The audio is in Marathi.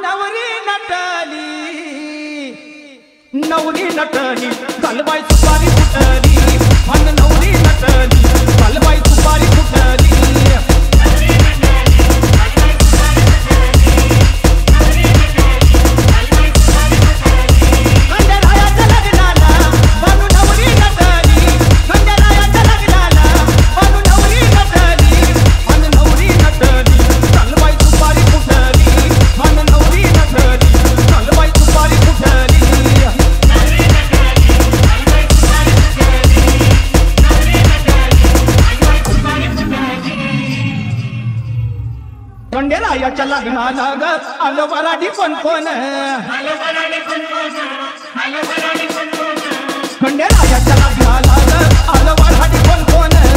नवरी नटली नवरी नटली कालबाई सुपारी फुटली मन नवरी नटली कालबाई सुपारी फुटली खंडेरायाच्या लग्नाला ग आलं वराडी कोण कोण खंडेरायाच्या लग्नाला ग आलं वराडी कोण कोण